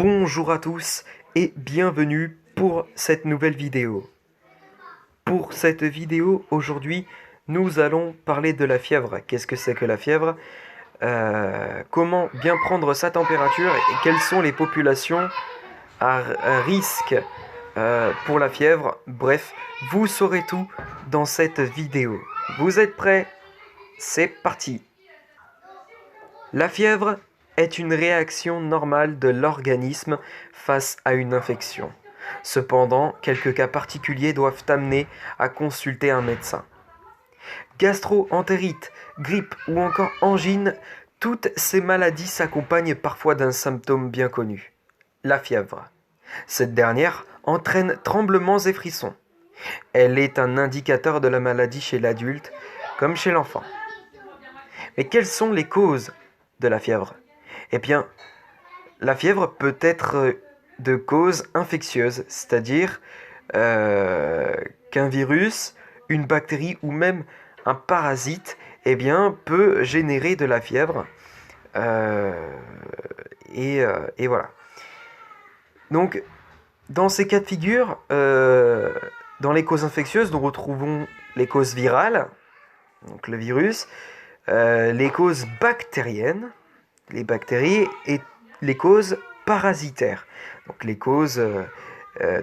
Bonjour à tous et bienvenue pour cette nouvelle vidéo. Pour cette vidéo, aujourd'hui, nous allons parler de la fièvre. Qu'est-ce que c'est que la fièvre? Comment bien prendre sa température et quelles sont les populations à risque pour la fièvre. Bref, vous saurez tout dans cette vidéo. Vous êtes prêts? C'est parti! La fièvre est une réaction normale de l'organisme face à une infection. Cependant, quelques cas particuliers doivent amener à consulter un médecin. Gastro-entérite, grippe ou encore angine, toutes ces maladies s'accompagnent parfois d'un symptôme bien connu, la fièvre. Cette dernière entraîne tremblements et frissons. Elle est un indicateur de la maladie chez l'adulte comme chez l'enfant. Mais quelles sont les causes de la fièvre? Eh bien, la fièvre peut être de cause infectieuse, c'est-à-dire qu'un virus, une bactérie ou même un parasite peut générer de la fièvre. Et voilà. Donc, dans ces cas de figure, dans les causes infectieuses, nous retrouvons les causes virales, donc le virus, les causes bactériennes, les bactéries, et les causes parasitaires. Donc les causes,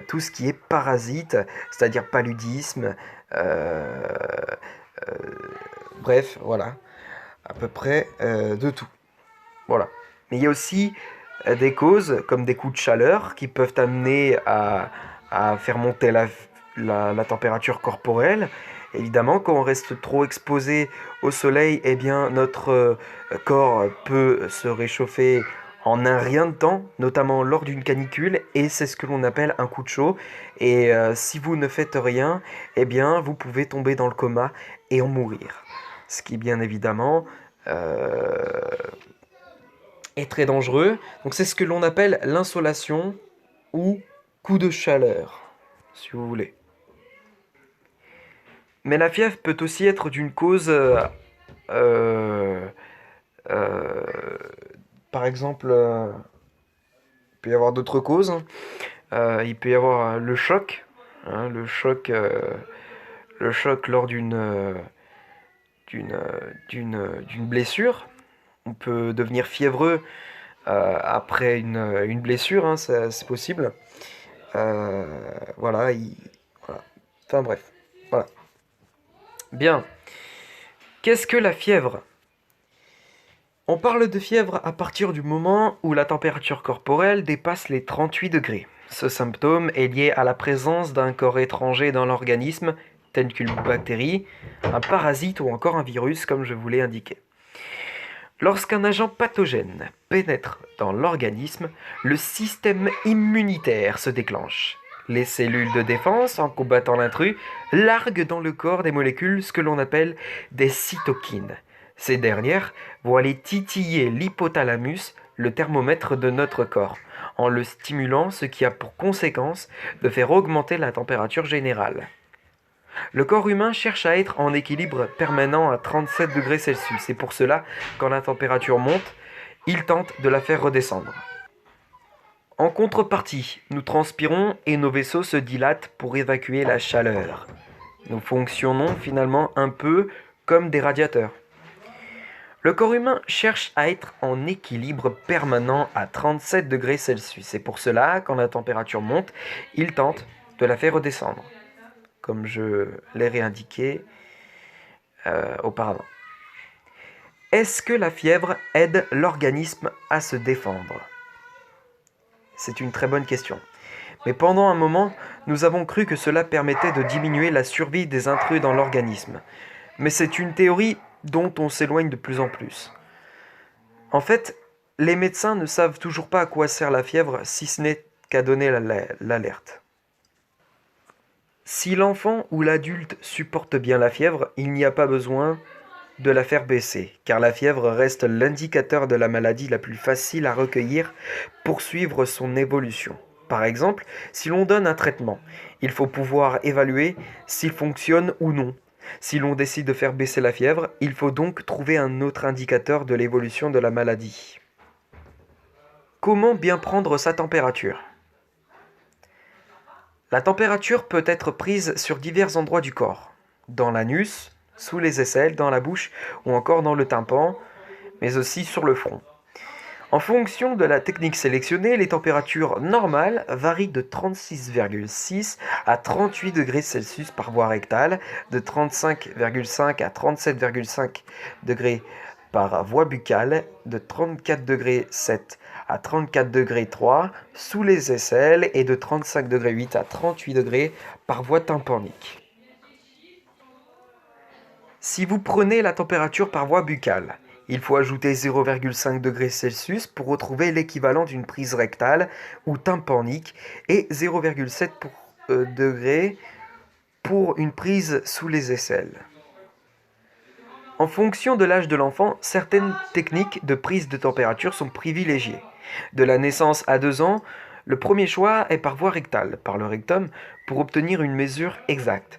tout ce qui est parasite, c'est-à-dire paludisme, bref, voilà, à peu près de tout. Voilà. Mais il y a aussi des causes comme des coups de chaleur qui peuvent amener à faire monter la température corporelle. Évidemment, quand on reste trop exposé au soleil, notre corps peut se réchauffer en un rien de temps, notamment lors d'une canicule, et c'est ce que l'on appelle un coup de chaud. Et si vous ne faites rien, vous pouvez tomber dans le coma et en mourir. Ce qui, bien évidemment, est très dangereux. Donc c'est ce que l'on appelle l'insolation ou coup de chaleur, si vous voulez. Mais la fièvre peut aussi être d'une cause, par exemple, il peut y avoir d'autres causes. Il peut y avoir le choc, hein, le choc lors d'une blessure. On peut devenir fiévreux après une blessure, hein, c'est possible. Voilà, voilà. Enfin bref, voilà. Bien. Qu'est-ce que la fièvre? On parle de fièvre à partir du moment où la température corporelle dépasse les 38 degrés. Ce symptôme est lié à la présence d'un corps étranger dans l'organisme, tel qu'une bactérie, un parasite ou encore un virus, comme je vous l'ai indiqué. Lorsqu'un agent pathogène pénètre dans l'organisme, le système immunitaire se déclenche. Les cellules de défense, en combattant l'intrus, larguent dans le corps des molécules, ce que l'on appelle des cytokines. Ces dernières vont aller titiller l'hypothalamus, le thermomètre de notre corps, en le stimulant, ce qui a pour conséquence de faire augmenter la température générale. Le corps humain cherche à être en équilibre permanent à 37 degrés Celsius. C'est pour cela, quand la température monte, il tente de la faire redescendre. En contrepartie, nous transpirons et nos vaisseaux se dilatent pour évacuer la chaleur. Nous fonctionnons finalement un peu comme des radiateurs. Le corps humain cherche à être en équilibre permanent à 37 degrés Celsius. C'est pour cela, quand la température monte, il tente de la faire redescendre, comme je l'ai réindiqué auparavant. Est-ce que la fièvre aide l'organisme à se défendre? C'est une très bonne question. Mais pendant un moment, nous avons cru que cela permettait de diminuer la survie des intrus dans l'organisme. Mais c'est une théorie dont on s'éloigne de plus en plus. En fait, les médecins ne savent toujours pas à quoi sert la fièvre, si ce n'est qu'à donner l'alerte. Si l'enfant ou l'adulte supporte bien la fièvre, il n'y a pas besoin de la faire baisser, car la fièvre reste l'indicateur de la maladie la plus facile à recueillir pour suivre son évolution. Par exemple, si l'on donne un traitement, il faut pouvoir évaluer s'il fonctionne ou non. Si l'on décide de faire baisser la fièvre, il faut donc trouver un autre indicateur de l'évolution de la maladie. Comment bien prendre sa température? La température peut être prise sur divers endroits du corps, dans l'anus, sous les aisselles, dans la bouche ou encore dans le tympan, mais aussi sur le front. En fonction de la technique sélectionnée, les températures normales varient de 36,6 à 38 degrés Celsius par voie rectale, de 35,5 à 37,5 degrés par voie buccale, de 34 degrés 7 à 34 degrés 3 sous les aisselles et de 35 degrés 8 à 38 degrés par voie tympanique. Si vous prenez la température par voie buccale, il faut ajouter 0,5 degrés Celsius pour retrouver l'équivalent d'une prise rectale ou tympanique et 0,7 degrés pour une prise sous les aisselles. En fonction de l'âge de l'enfant, certaines techniques de prise de température sont privilégiées. De la naissance à 2 ans, le premier choix est par voie rectale, par le rectum, pour obtenir une mesure exacte.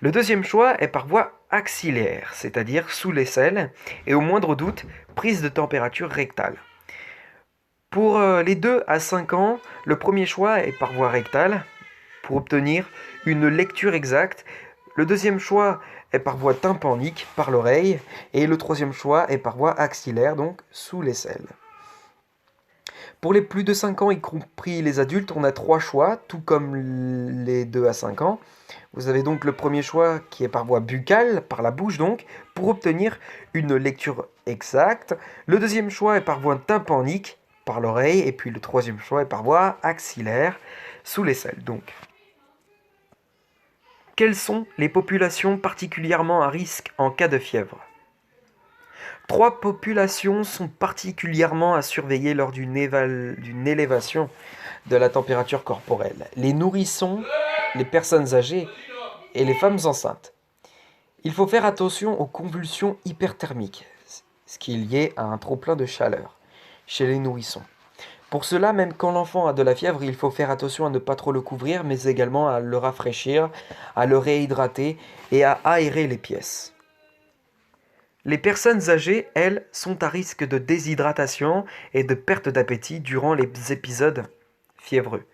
Le deuxième choix est par voie axillaire, c'est-à-dire sous l'aisselle, et au moindre doute, prise de température rectale. Pour les 2 à 5 ans, le premier choix est par voie rectale, pour obtenir une lecture exacte. Le deuxième choix est par voie tympanique, par l'oreille, et le troisième choix est par voie axillaire, donc sous l'aisselle. Pour les plus de 5 ans, y compris les adultes, on a 3 choix, tout comme les 2 à 5 ans. Vous avez donc le premier choix qui est par voie buccale, par la bouche donc, pour obtenir une lecture exacte. Le deuxième choix est par voie tympanique, par l'oreille, et puis le troisième choix est par voie axillaire, sous l'aisselle donc. Quelles sont les populations particulièrement à risque en cas de fièvre? 3 populations sont particulièrement à surveiller lors d'une élévation de la température corporelle. Les nourrissons, les personnes âgées et les femmes enceintes. Il faut faire attention aux convulsions hyperthermiques, ce qui est lié à un trop-plein de chaleur chez les nourrissons. Pour cela, même quand l'enfant a de la fièvre, il faut faire attention à ne pas trop le couvrir, mais également à le rafraîchir, à le réhydrater et à aérer les pièces. Les personnes âgées, elles, sont à risque de déshydratation et de perte d'appétit durant les épisodes fiévreux.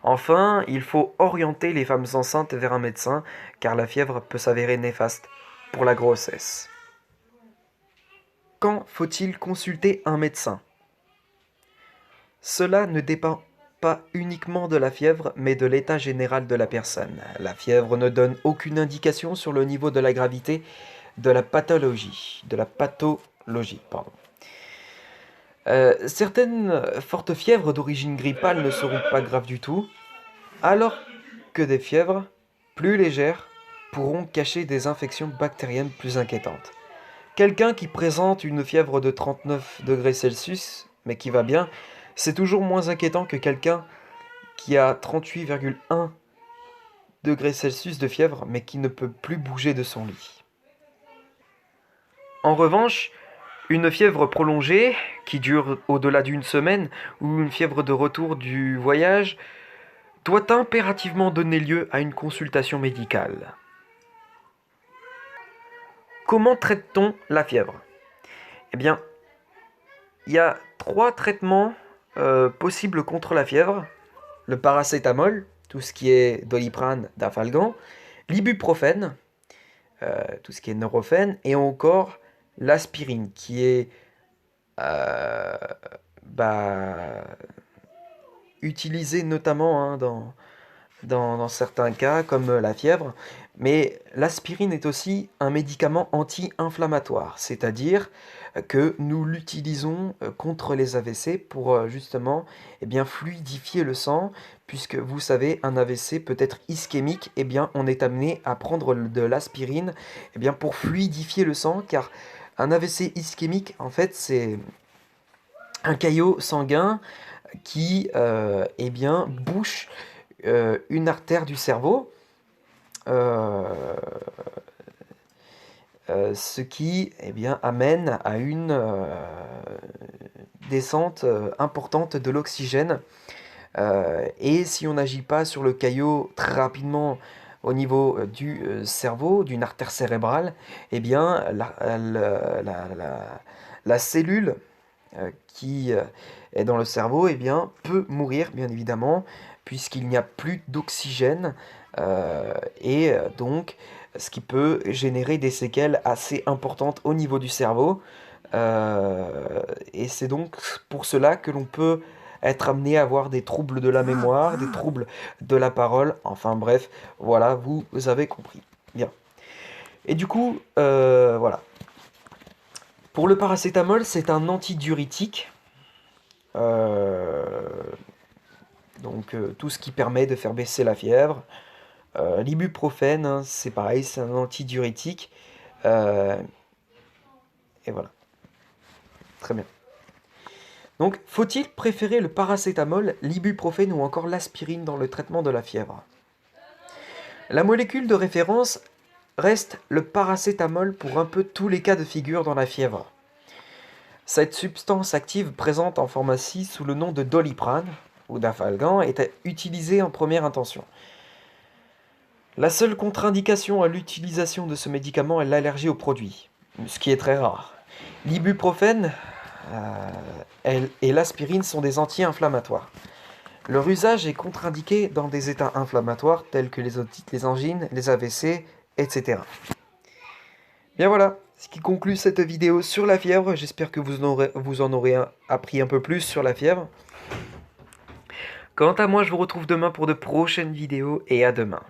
Enfin, il faut orienter les femmes enceintes vers un médecin, car la fièvre peut s'avérer néfaste pour la grossesse. Quand faut-il consulter un médecin? Cela ne dépend pas uniquement de la fièvre, mais de l'état général de la personne. La fièvre ne donne aucune indication sur le niveau de la gravité de la pathologie. Certaines fortes fièvres d'origine grippale ne seront pas graves du tout, alors que des fièvres plus légères pourront cacher des infections bactériennes plus inquiétantes. Quelqu'un qui présente une fièvre de 39 degrés Celsius, mais qui va bien, c'est toujours moins inquiétant que quelqu'un qui a 38,1 degrés Celsius de fièvre, mais qui ne peut plus bouger de son lit. En revanche, une fièvre prolongée, qui dure au-delà d'une semaine, ou une fièvre de retour du voyage, doit impérativement donner lieu à une consultation médicale. Comment traite-t-on la fièvre? Eh bien, il y a 3 traitements possibles contre la fièvre. Le paracétamol, tout ce qui est Doliprane, Dafalgan, l'ibuprofène, tout ce qui est Nurofen, et encore l'aspirine, qui est utilisée notamment dans certains cas, comme la fièvre. Mais l'aspirine est aussi un médicament anti-inflammatoire, c'est-à-dire que nous l'utilisons contre les AVC pour justement fluidifier le sang, puisque vous savez, un AVC peut être ischémique, on est amené à prendre de l'aspirine pour fluidifier le sang, car un AVC ischémique, en fait, c'est un caillot sanguin qui bouche une artère du cerveau, ce qui amène à une descente importante de l'oxygène. Et si on n'agit pas sur le caillot très rapidement au niveau du cerveau, d'une artère cérébrale, la cellule qui est dans le cerveau, eh bien, peut mourir, bien évidemment, puisqu'il n'y a plus d'oxygène, donc ce qui peut générer des séquelles assez importantes au niveau du cerveau. Et c'est donc pour cela que l'on peut être amené à avoir des troubles de la mémoire, des troubles de la parole, enfin bref, voilà, vous avez compris. Bien. Et du coup, voilà. Pour le paracétamol, c'est un antidiurétique. Euh, donc tout ce qui permet de faire baisser la fièvre. L'ibuprofène, hein, c'est pareil, c'est un antidiurétique. Euh, et voilà, très bien. Donc, faut-il préférer le paracétamol, l'ibuprofène ou encore l'aspirine dans le traitement de la fièvre? La molécule de référence reste le paracétamol pour un peu tous les cas de figure dans la fièvre. Cette substance active présente en pharmacie sous le nom de Doliprane ou d'Afalgan est utilisée en première intention. La seule contre-indication à l'utilisation de ce médicament est l'allergie au produit, ce qui est très rare. L'ibuprofène et l'aspirine sont des anti-inflammatoires. Leur usage est contre-indiqué dans des états inflammatoires tels que les otites, les angines, les AVC, etc. Bien voilà, ce qui conclut cette vidéo sur la fièvre. J'espère que vous en aurez appris un peu plus sur la fièvre. Quant à moi, je vous retrouve demain pour de prochaines vidéos et à demain.